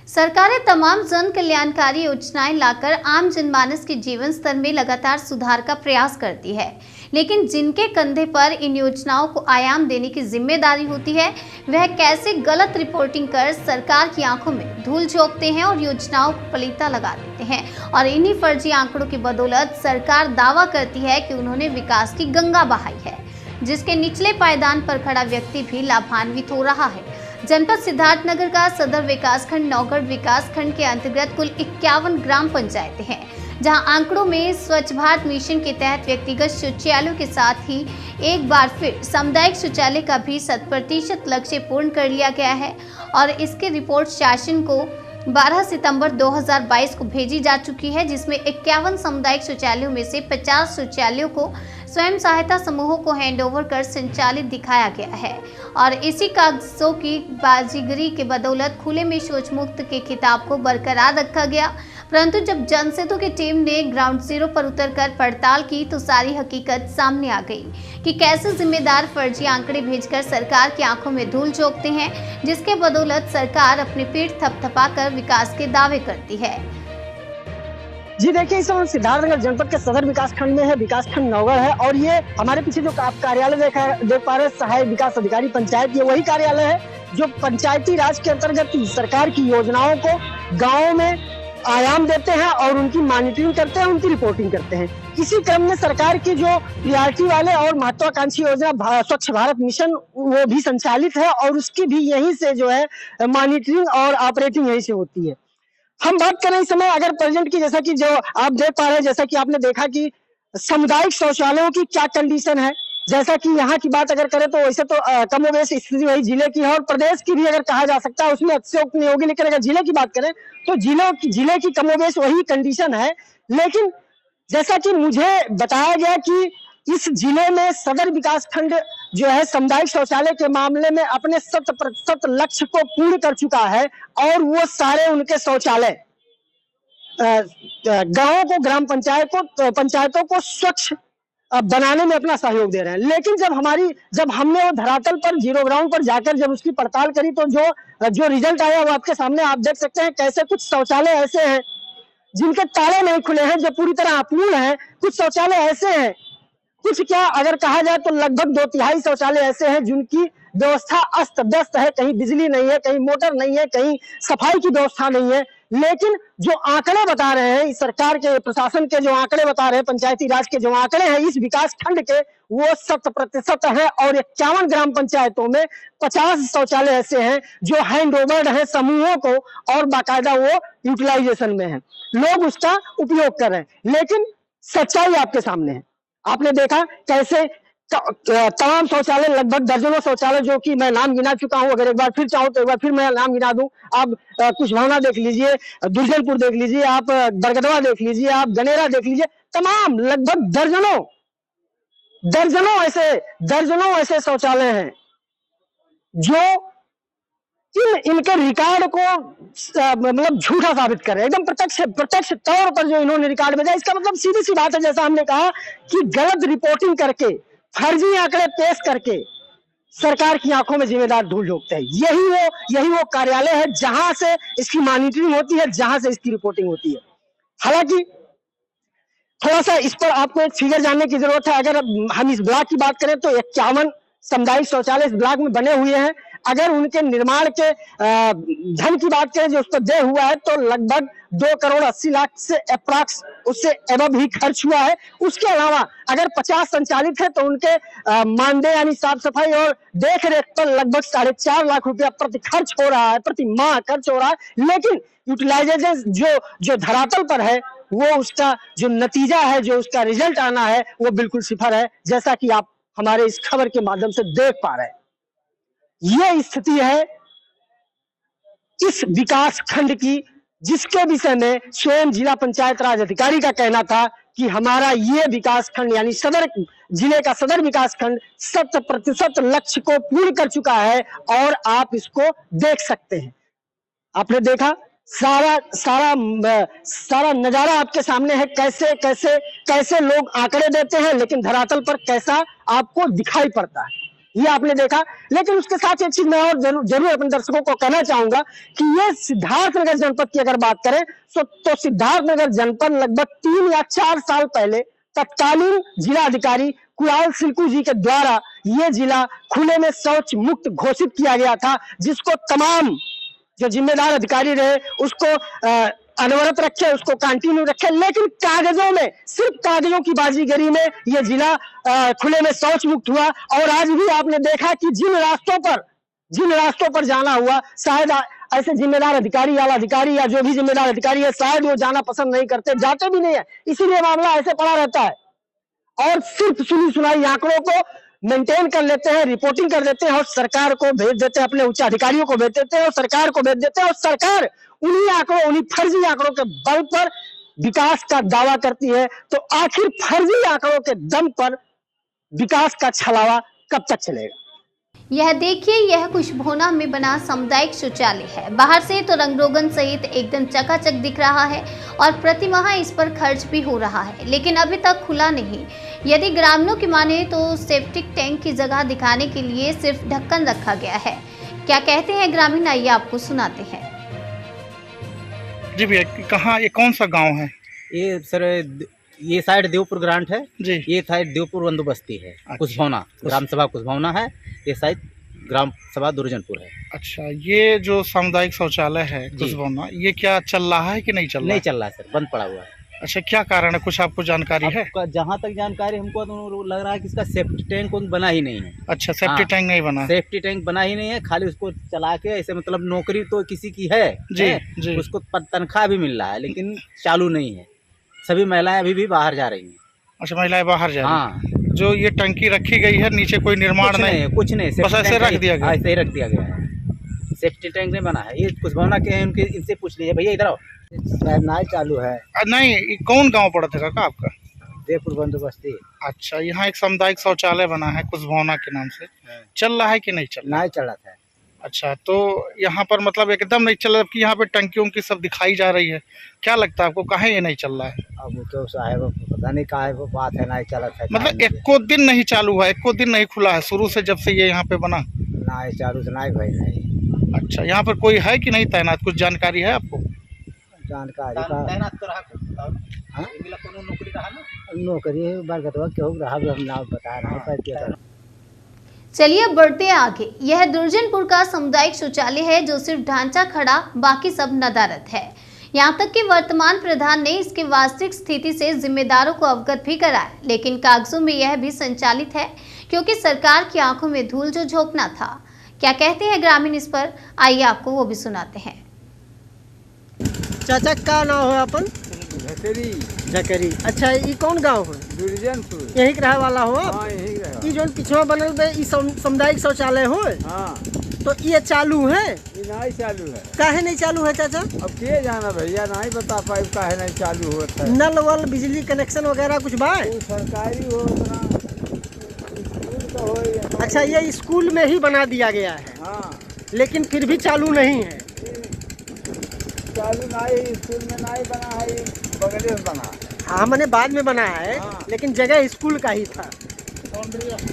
सरकारें तमाम जन कल्याणकारी योजनाएं लाकर आम जनमानस के जीवन स्तर में लगातार सुधार का प्रयास करती है, लेकिन जिनके कंधे पर इन योजनाओं को आयाम देने की जिम्मेदारी होती है, वह कैसे गलत रिपोर्टिंग कर सरकार की आंखों में धूल झोंकते हैं और योजनाओं को पलीता लगा देते हैं। और इन्हीं फर्जी आंकड़ों की बदौलत सरकार दावा करती है कि उन्होंने विकास की गंगा बहाई है, जिसके निचले पायदान पर खड़ा व्यक्ति भी लाभान्वित हो रहा है। जनपद सिद्धार्थनगर का सदर विकासखंड नौगढ़ विकासखंड के अंतर्गत कुल 51 ग्राम पंचायतें हैं, जहां आंकड़ों में स्वच्छ भारत मिशन के तहत व्यक्तिगत शौचालयों के साथ ही एक बार फिर सामुदायिक शौचालय का भी 100% लक्ष्य पूर्ण कर लिया गया है। और इसकी रिपोर्ट शासन को 12 सितंबर 2022 को भेजी जा चुकी है, जिसमें 51 सामुदायिक शौचालयों में से 50 शौचालयों को स्वयं सहायता समूहों को हैंडओवर कर संचालित दिखाया गया है। और इसी कागजों की बाजीगरी के बदौलत खुले में शौच मुक्त के खिताब को बरकरार रखा गया। परंतु जब जनसेतु की टीम ने ग्राउंड जीरो पर उतरकर पड़ताल की तो सारी हकीकत सामने आ गई कि कैसे जिम्मेदार फर्जी आंकड़े भेजकर सरकार की आंखों में धूल झोंकते हैं, जिसके बदौलत सरकार अपनी पीठ थपथपाकर विकास के दावे करती है। जी देखिए, इस समय सिद्धार्थनगर जनपद के सदर विकास खंड में है, विकासखंड नौगढ़ है। और ये हमारे पीछे जो आप कार्यालय देख पा रहे हैं, सहायक विकास अधिकारी पंचायत, ये वही कार्यालय है जो पंचायती राज के अंतर्गत सरकार की योजनाओं को गाँव में आयाम देते हैं और उनकी मॉनिटरिंग करते हैं, उनकी रिपोर्टिंग करते हैं। इसी क्रम में सरकार की जो प्रियॉरिटी वाले और महत्वाकांक्षी योजना स्वच्छ भारत मिशन वो भी संचालित है और उसकी भी यहीं से जो है मॉनिटरिंग और ऑपरेटिंग यहीं से होती है। हम बात करें इस समय अगर प्रेजेंट की, जैसा कि जो आप देख पा रहे हैं, जैसा कि आपने देखा कि सामुदायिक शौचालयों की क्या कंडीशन है। जैसा कि यहाँ की बात अगर करें तो वैसे तो कमोबेश स्थिति वही जिले की है और प्रदेश की भी अगर कहा जा सकता है उसमें अतिशयोक्ति नहीं होगी, लेकिन अगर जिले की बात करें तो जिले की कमोबेश वही कंडीशन है। लेकिन जैसा कि मुझे बताया गया कि इस जिले में सदर विकासखंड जो है सामुदायिक शौचालय के मामले में अपने 100% लक्ष्य को पूर्ण कर चुका है और वो सारे उनके शौचालय गांवों को, ग्राम पंचायतों को स्वच्छ बनाने में अपना सहयोग दे रहे हैं। लेकिन जब हमने वो धरातल पर जीरो ग्राउंड पर जाकर जब उसकी पड़ताल करी तो जो रिजल्ट आया वो आपके सामने आप देख सकते हैं। कैसे कुछ शौचालय ऐसे हैं जिनके ताले नहीं खुले हैं, जो पूरी तरह अपूर्ण है। कुछ शौचालय ऐसे हैं, कुछ क्या अगर कहा जाए तो लगभग 2/3 शौचालय ऐसे हैं जिनकी व्यवस्था अस्त व्यस्त है, कहीं बिजली नहीं है, कहीं मोटर नहीं है, कहीं सफाई की व्यवस्था नहीं है। लेकिन जो आंकड़े बता रहे हैं, इस सरकार के प्रशासन के जो आंकड़े बता रहे हैं, पंचायती राज के जो आंकड़े हैं इस विकास खंड के, वो 100% है। और 51 ग्राम पंचायतों में 50 शौचालय ऐसे हैं जो हैंड ओवर्ड है समूहों को और बाकायदा वो यूटिलाइजेशन में है, लोग उसका उपयोग कर रहे हैं। लेकिन सच्चाई आपके सामने है। आपने देखा कैसे तमाम शौचालय, लगभग दर्जनों शौचालय, जो कि मैं नाम गिना चुका हूं। अगर एक बार फिर चाहूं तो एक बार फिर मैं नाम गिना दूं। आप कुछ भावना देख लीजिए, दुर्जनपुर देख लीजिए, आप बरगदवा देख लीजिए, आप गनेरा देख लीजिए, तमाम लगभग दर्जनों ऐसे शौचालय हैं जो इनके रिकॉर्ड को मतलब झूठा साबित कर रहे हैं, एकदम प्रत्यक्ष तौर पर जो इन्होंने रिकॉर्ड भेजा। इसका मतलब सीधी सी बात है, जैसा हमने कहा कि गलत रिपोर्टिंग करके, फर्जी आंकड़े पेश करके सरकार की आंखों में जिम्मेदार धूल झोंकते हैं। यही वो कार्यालय है जहां से इसकी मॉनिटरिंग होती है, जहां से इसकी रिपोर्टिंग होती है। हालांकि थोड़ा सा इस पर आपको एक फिगर जानने की जरूरत है। अगर हम इस ब्लॉक की बात करें तो 51 सामुदायिक शौचालय इस ब्लॉक में बने हुए हैं। अगर उनके निर्माण के धन की बात करें जो उस पर देय हुआ है तो लगभग 2 करोड़ 80 लाख से अप्रॉक्स उससे एबव ही खर्च हुआ है। उसके अलावा अगर 50 संचालित है तो उनके मानदेय यानी साफ सफाई और देख रेख पर लगभग 4.5 लाख रुपया प्रति खर्च हो रहा है, प्रति माह खर्च हो रहा है। लेकिन यूटिलाइजेशन जो धरातल पर है, वो उसका जो नतीजा है, जो उसका रिजल्ट आना है, वो बिल्कुल सिफर है, जैसा कि आप हमारे इस खबर के माध्यम से देख पा रहे हैं। ये स्थिति है इस विकास खंड की, जिसके विषय में स्वयं जिला पंचायत राज अधिकारी का कहना था कि हमारा ये विकास खंड यानी जिले का सदर विकास खंड 100% लक्ष्य को पूर्ण कर चुका है और आप इसको देख सकते हैं। आपने देखा सारा नजारा आपके सामने है, कैसे लोग आंकड़े देते हैं, लेकिन धरातल पर कैसा आपको दिखाई पड़ता है। ये आपने देखा। लेकिन उसके साथ एक चीज मैं और जरूर अपने दर्शकों को कहना चाहूंगा कि ये सिद्धार्थनगर जनपद की अगर बात करें तो सिद्धार्थनगर जनपद लगभग 3 या 4 साल पहले तत्कालीन जिला अधिकारी कुणाल सिल्कू जी के द्वारा ये जिला खुले में शौच मुक्त घोषित किया गया था, जिसको तमाम जो जिम्मेदार अधिकारी रहे उसको अनवरत रखे, उसको कंटिन्यू रखे। लेकिन कागजों में, सिर्फ कागजों की बाजीगरी में ये जिला खुले में शौच मुक्त हुआ। और आज भी आपने देखा कि जिन रास्तों पर जाना हुआ, शायद ऐसे जिम्मेदार अधिकारी, आला अधिकारी या जो भी जिम्मेदार अधिकारी है, शायद वो जाना पसंद नहीं करते, जाते भी नहीं है, इसीलिए मामला ऐसे पड़ा रहता है। और सिर्फ सुनी सुनाई आंकड़ों को मेंटेन कर लेते हैं, रिपोर्टिंग कर देते हैं और सरकार को भेज देते हैं, अपने उच्च अधिकारियों को भेज देते हैं और सरकार को भेज देते हैं। और सरकार उन्हीं आंकड़ों, उन्हीं फर्जी आंकड़ों के बल पर विकास का दावा करती है। तो आखिर फर्जी आंकड़ों के दम पर विकास का छलावा कब तक चलेगा? यह देखिए, यह कुशभोना में बना सामुदायिक शौचालय है। बाहर से तो रंग रोगन सहित एकदम चकाचक दिख रहा है और प्रतिमाह इस पर खर्च भी हो रहा है, लेकिन अभी तक खुला नहीं। यदि ग्रामीणों की माने तो सेप्टिक टैंक की जगह दिखाने के लिए सिर्फ ढक्कन रखा गया है। क्या कहते हैं ग्रामीण, आइए आपको सुनाते हैं। जी भैया, कहाँ, ये कौन सा गांव है? ये सर, ये साइड देवपुर ग्रांट है जी। ये साइड देवपुर बंदोबस्ती है। अच्छा। कुशभवना ग्राम सभा कुशभवना है, ये साइड ग्राम सभा दुर्जनपुर है। अच्छा, ये जो सामुदायिक शौचालय है जी। कुशभवना, ये क्या चल रहा है कि नहीं चल रहा नहीं है? चल रहा है सर, बंद पड़ा हुआ है। अच्छा, क्या कारण है, कुछ आपको जानकारी है? जहाँ तक जानकारी हमको तो लग रहा है कि इसका सेफ्टी टैंक बना ही नहीं है। अच्छा, सेफ्टी हाँ। टैंक नहीं बना? सेफ्टी टैंक बना ही नहीं है, खाली उसको चला के ऐसे, मतलब नौकरी तो किसी की है जी, जी। उसको तनख्वाह भी मिल रहा है, लेकिन चालू नहीं है। सभी महिलाएं अभी भी बाहर जा रही हैं। अच्छा, महिलाएं बाहर जा रही हैं। हाँ, जो ये टंकी रखी गई है, नीचे कोई निर्माण नहीं? कुछ नहीं, बस ऐसे रख दिया गया? ऐसे ही रख दिया गया है, सेफ्टी टैंक नहीं बना है। ये कुशभवना के हैं, उनके इनसे पूछ लीजिए। भैया इधर आओ। नाई चालू है। नहीं, ये कौन गांव पड़ा था काका आपका? देवपुर बंदोबस्ती। अच्छा, यहाँ एक सामुदायिक शौचालय बना है कुशभवना के नाम से, चल रहा है कि नहीं चल रहा? नहीं चल रहा था। अच्छा, तो यहाँ पर मतलब एकदम नहीं चल रहा, कि यहाँ पे टंकियों की सब दिखाई जा रही है। क्या लगता है आपको, काहे ये नहीं चल रहा है? अब वो तो साहब पता नहीं काहे वो बात है, नहीं चला था। मतलब एको दिन नहीं चालू हुआ, एको दिन नहीं खुला है शुरू से, जब से ये यहाँ पे बना? नहीं चालू से नहीं भाई, नहीं। अच्छा, यहाँ पर कोई है कि नहीं तैनात, कुछ जानकारी है आपको? जानकारी का तैनात तो रहा, हाँ, नौकरी रहा ना, नौकरी बरगतवा क्यों रहा, हम नाम बता रहे हैं। चलिए बढ़ते हैं आगे। यह दुर्जनपुर का सामुदायिक शौचालय है, जो सिर्फ ढांचा खड़ा, बाकी सब नदारद है। यहाँ तक कि वर्तमान प्रधान ने इसकी वास्तविक स्थिति से जिम्मेदारों को अवगत भी कराया, लेकिन कागजों में यह भी संचालित है, क्योंकि सरकार की आंखों में धूल जो झोंकना था। क्या कहते हैं ग्रामीण इस पर, आइए आपको वो भी सुनाते हैं। चाचा का नाम है अपन? झकरी। अच्छा, ये कौन गांव है? दुर्जनपुर। यही के रहे वाला हो आप? हाँ, यही रहा। ये जो पिछवा बनल बे, ई सामुदायिक शौचालय हो, हाँ, तो ये चालू है? ये नहीं चालू है। काहे नहीं चालू है चाचा? अब के जाना भैया, नहीं बता पाए काहे नहीं चालू होता है। नल वल बिजली कनेक्शन वगैरह कुछ बा? वो सरकारी हो उतना, स्कूल का हो या नहीं। अच्छा, ये स्कूल में ही बना दिया गया है, हाँ, लेकिन फिर भी चालू नहीं है। चालू नहीं, स्कूल में नहीं बना है, ये बगले में बना। हाँ, मैंने बाद में बना है, हाँ। लेकिन जगह स्कूल का ही था।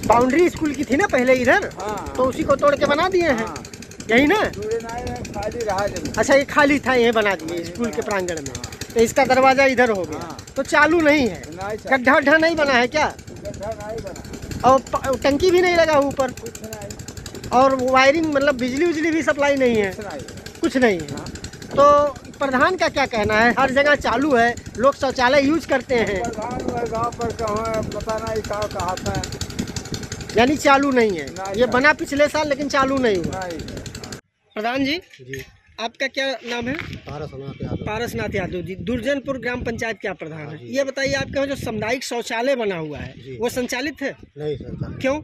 बाउंड्री स्कूल की थी ना पहले इधर, हाँ, तो उसी को तोड़ के बना दिए हैं। हाँ। यही ना? पूरे नहीं खाली रहा जमीन। अच्छा, ये खाली था, ये बना दिए स्कूल के प्रांगण में, तो इसका दरवाजा इधर हो गया, हाँ। तो चालू नहीं है। नहीं चालू, गड्ढा वड्ढा नहीं बना है क्या? गड्ढा नहीं बना, और टंकी भी नहीं लगा ऊपर, कुछ नहीं, और वायरिंग मतलब बिजली उजली भी सप्लाई नहीं है, कुछ नहीं। कुछ नहीं है। तो प्रधान का क्या कहना है? हर जगह चालू है, लोग शौचालय यूज करते हैं, प्रधान गाँव पर कहाँ पता नहीं कहाँ था, यानी चालू नहीं है। नहीं, ये बना पिछले साल, लेकिन चालू नहीं हुआ। नहीं। प्रधान जी, जी, आपका क्या नाम है? पारसनाथ यादव जी, दुर्जनपुर ग्राम पंचायत क्या प्रधान है? ये बताइए, आपके यहाँ जो सामुदायिक शौचालय बना हुआ है, वो संचालित है? नहीं सर, क्यों?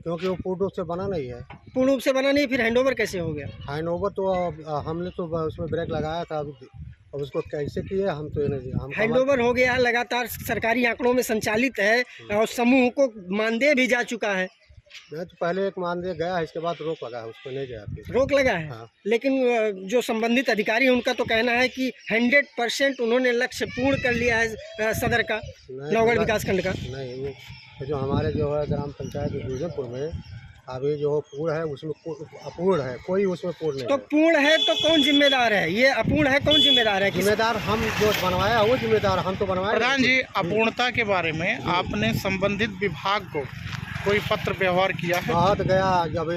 क्योंकि वो पूर्ण रूप से बना नहीं है। पूर्ण रूप से बना नहीं, फिर हैंडओवर कैसे हो गया? हैंड ओवर तो हमने तो उसमें ब्रेक लगाया था, अब उसको कैसे किए हम तो ये नहीं, हम हैंडओवर हो गया, लगातार सरकारी आंकड़ों में संचालित है और समूह को मानदेय भी जा चुका है। नहीं तो पहले एक मानदेय गया है, इसके बाद रोक लगा है, उसको नहीं गया फिर। रोक लगा है, हाँ। लेकिन जो संबंधित अधिकारी हैं उनका तो कहना है कि 100% उन्होंने लक्ष्य पूर्ण कर लिया है सदर का, नौगढ़ विकास खंड का। नहीं, वो जो हमारे जो है ग्राम पंचायत दुर्जनपुर में अभी जो पूर्ण है उसमें अपूर्ण है, कोई उसमें पूर्ण नहीं तो है। पूर्ण है तो कौन जिम्मेदार है? ये अपूर्ण है, कौन जिम्मेदार है? जिम्मेदार हम जो बनवाया वो जिम्मेदार, हम तो बनवाए। प्रधान जी, अपूर्णता के बारे में आपने संबंधित विभाग को कोई पत्र व्यवहार किया है? बात गया जब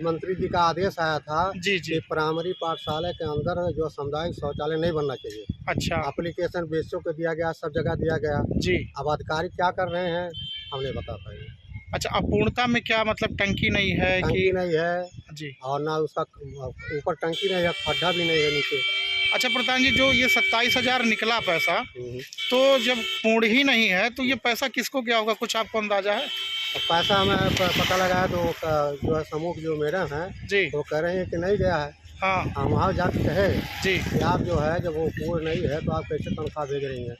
मंत्री जी का आदेश आया था जी जी। कि प्राइमरी पाठशाला के अंदर जो सामुदायिक शौचालय नहीं बनना चाहिए। अच्छा एप्लीकेशन बेचों को दिया गया, सब जगह दिया गया। जी। अब अधिकारी क्या कर रहे हैं हम नहीं बता पाएंगे। अच्छा, अपूर्णता में क्या मतलब टंकी नहीं है टंकी कि? नहीं है जी। और ना उसका ऊपर टंकी नहीं है, खड्डा भी नहीं है नीचे। अच्छा प्रधान जी, जो ये 27,000 निकला पैसा, तो जब पूर्ण ही नहीं है तो ये पैसा किसको क्या होगा, कुछ आपको अंदाजा है? अब पैसा हमें पता लगा तो जो है समूह जो मैडम है जी। वो कह रहे हैं कि नहीं गया है। हाँ हम वहाँ जाके कहे जी। कि आप जो है जब वो पूर्ण नहीं है तो आप कैसे तनख्वाह भेज रही हैं।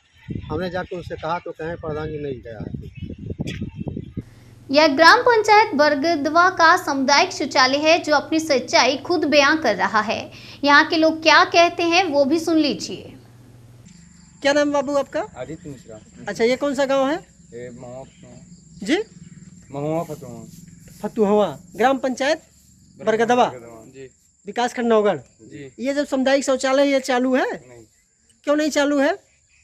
हमने जाके उनसे कहा तो कहें प्रधान जी नहीं गया है। यह ग्राम पंचायत बरगदवा का सामुदायिक शौचालय है जो अपनी सच्चाई खुद बयां कर रहा है। यहाँ के लोग क्या कहते हैं वो भी सुन लीजिए। क्या नाम बाबू आपका? आदित्य मिश्रा। अच्छा, ये कौन सा गांव है ये जी? महुआ फतुआ फतुहवा, ग्राम पंचायत बरगदवा, जी विकासखंड नौगढ़। जी। ये जब सामुदायिक शौचालय ये चालू है? नहीं, क्यों नहीं चालू है?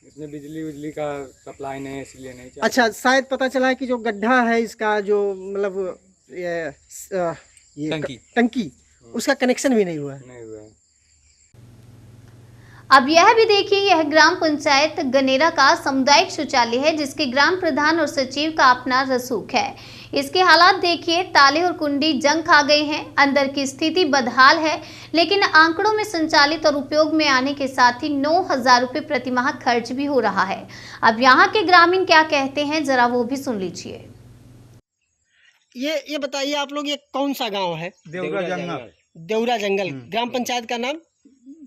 इसमें बिजली का सप्लाई नहीं है, इसलिए नहीं चालू। अच्छा, शायद पता चला है कि जो गड्ढा है इसका, जो मतलब ये टंकी उसका कनेक्शन भी नहीं हुआ है। नहीं हुआ है। अब यह भी देखिए, यह ग्राम पंचायत गनेरा का सामुदायिक शौचालय है जिसके ग्राम प्रधान और सचिव का अपना रसूख है। इसके हालात देखिए, ताले और कुंडी जंग खा गए हैं, अंदर की स्थिति बदहाल है। लेकिन आंकड़ों में संचालित और उपयोग में आने के साथ ही 9,000 रुपये प्रति माह खर्च भी हो रहा है। अब यहाँ के ग्रामीण क्या कहते हैं, जरा वो भी सुन लीजिए। ये बताइए आप लोग, ये कौन सा गाँव है? देवरा जंगल। देवरा जंगल। ग्राम पंचायत का नाम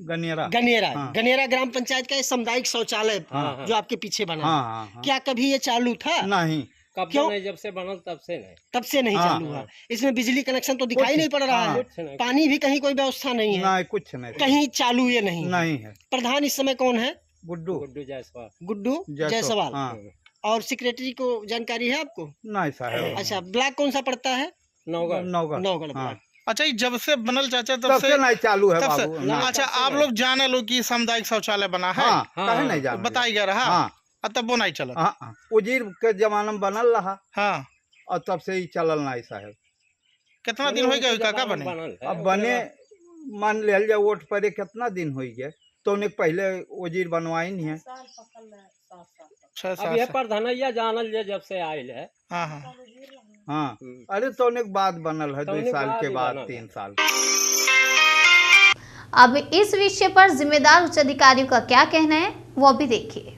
गनेरा। गनेरा। हाँ। गनेरा ग्राम पंचायत का ये सामुदायिक शौचालय जो आपके पीछे बना है, क्या कभी ये चालू था? नहीं, क्यों? नहीं, जब से बना तब से नहीं। तब से नहीं चालू हुआ। इसमें बिजली कनेक्शन तो दिखाई नहीं पड़ रहा है, पानी भी कहीं कोई व्यवस्था नहीं है, नहीं कुछ नहीं, कहीं चालू ये नहीं है। प्रधान इस समय कौन है? गुड्डू जायसवाल। गुड्डू जायसवाल। हाँ। और सेक्रेटरी को जानकारी है आपको? नहीं साहब। अच्छा, ब्लॉक कौन सा पड़ता है? नौगढ़। नौगढ़ ब्लॉक। अच्छा, ये जब से बनल चाचा तब से नहीं चालू है तब से। बाबू। अच्छा, आप लोग जाने लो कि सामुदायिक शौचालय बना है? कहे नहीं जाना, बताई गया रहा। हाँ। तब वो नहीं चला। उजीर के जमाना में बनल रहा। हाँ, और तब से ही चलल नहीं साहब। कितना दिन हो गया काका बने? अब बने मान ले जाए वोट पर कितना दिन हो गया, तो उन्हें पहले वजीर बनवाई नहीं है। 6 अब ये प्रधानैया जानल जे जब से आयल है। हाँ हाँ हाँ, अरे तो उन्हें बाद बनल है, 2 साल के बाद 3 साल। अब इस विषय पर जिम्मेदार उच्च अधिकारियों का क्या कहना है वो भी देखिए।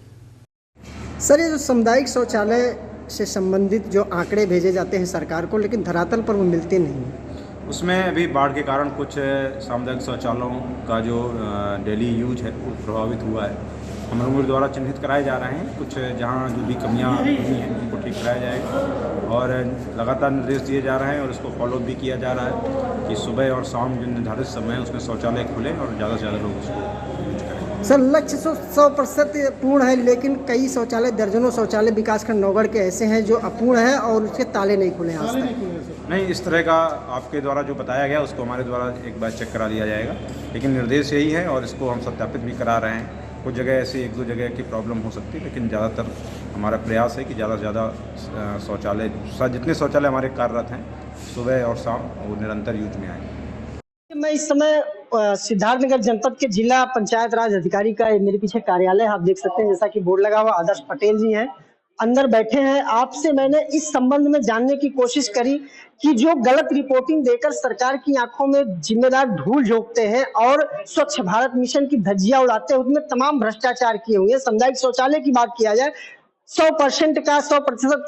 सर, ये जो सामुदायिक शौचालय से संबंधित जो आंकड़े भेजे जाते हैं सरकार को, लेकिन धरातल पर वो मिलते नहीं हैं। उसमें अभी बाढ़ के कारण कुछ सामुदायिक शौचालयों का जो डेली यूज है वो प्रभावित हुआ है। हम लोगों द्वारा चिन्हित कराए जा रहे हैं, कुछ जहां जो भी कमियां हुई हैं उनको ठीक कराया जाएगा और लगातार निर्देश दिए जा रहे हैं और इसको फॉलो भी किया जा रहा है कि सुबह और शाम जो निर्धारित समय है उसमें शौचालय खुले और ज़्यादा से ज़्यादा लोग उसको यूज करें। सर, लक्ष्य 100% पूर्ण है, लेकिन कई शौचालय, दर्जनों शौचालय विकासखंड नौगढ़ के ऐसे हैं जो अपूर्ण है और उसके ताले नहीं खुले आज तक। नहीं, इस तरह का आपके द्वारा जो बताया गया उसको हमारे द्वारा एक बार चेक करा दिया जाएगा, लेकिन निर्देश यही है और इसको हम सत्यापित भी करा रहे हैं। कुछ जगह ऐसी 1-2 जगह की प्रॉब्लम हो सकती है, लेकिन ज़्यादातर हमारा प्रयास है कि ज़्यादा से ज़्यादा शौचालय, जितने शौचालय हमारे कार्यरत हैं सुबह और शाम वो निरंतर यूज में आए। मैं इस समय सिद्धार्थनगर जनपद के जिला पंचायत राज अधिकारी का मेरे पीछे कार्यालय आप देख सकते हैं, जैसा कि बोर्ड लगा हुआ, आदर्श पटेल जी हैं अंदर बैठे हैं। आपसे मैंने इस संबंध में जानने की कोशिश करी कि जो गलत रिपोर्टिंग देकर सरकार की आंखों में जिम्मेदार धूल झोंकते हैं और स्वच्छ भारत मिशन की धज्जियां उड़ाते हैं, उसमें तमाम भ्रष्टाचार किए हुए हैं। सामुदायिक शौचालय की बात किया जाए, 100%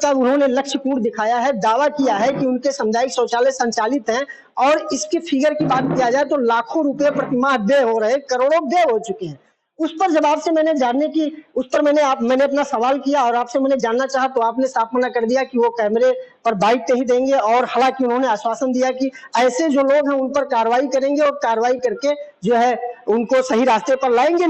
का उन्होंने लक्ष्य पूर्ण दिखाया है, दावा किया है कि उनके सामुदायिक शौचालय संचालित हैं और इसके फिगर की बात किया जाए तो लाखों रुपए प्रतिमाह व्यय हो रहे हैं, करोड़ों व्यय हो चुके हैं। उस पर जब आपसे मैंने जानने की, उस पर मैंने अपना सवाल किया और आपसे मैंने जानना चाहा तो आपने साफ मना कर दिया कि वो कैमरे पर बाइट नहीं देंगे, और हालांकि उन्होंने आश्वासन दिया कि ऐसे जो लोग हैं उन पर कार्रवाई करेंगे और कार्रवाई करके जो है उनको सही रास्ते पर लाएंगे।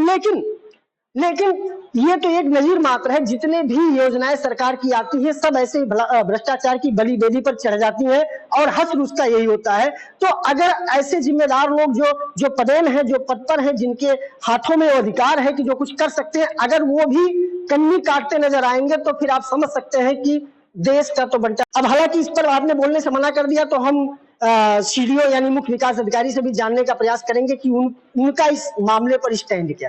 लेकिन ये तो एक नजीर मात्र है। जितने भी योजनाएं सरकार की आती है सब ऐसे भ्रष्टाचार की बलि बेदी पर चढ़ जाती हैं और हश्र उसका यही होता है। तो अगर ऐसे जिम्मेदार लोग जो पदेन हैं, जो पद पर हैं, जिनके हाथों में अधिकार है कि जो कुछ कर सकते हैं, अगर वो भी कन्नी काटते नजर आएंगे तो फिर आप समझ सकते हैं कि देश का तो बंटा। अब हालांकि इस पर आपने बोलने से मना कर दिया तो हम CDO यानी मुख्य विकास अधिकारी से भी जानने का प्रयास करेंगे कि उनका इस मामले पर स्टैंड क्या है।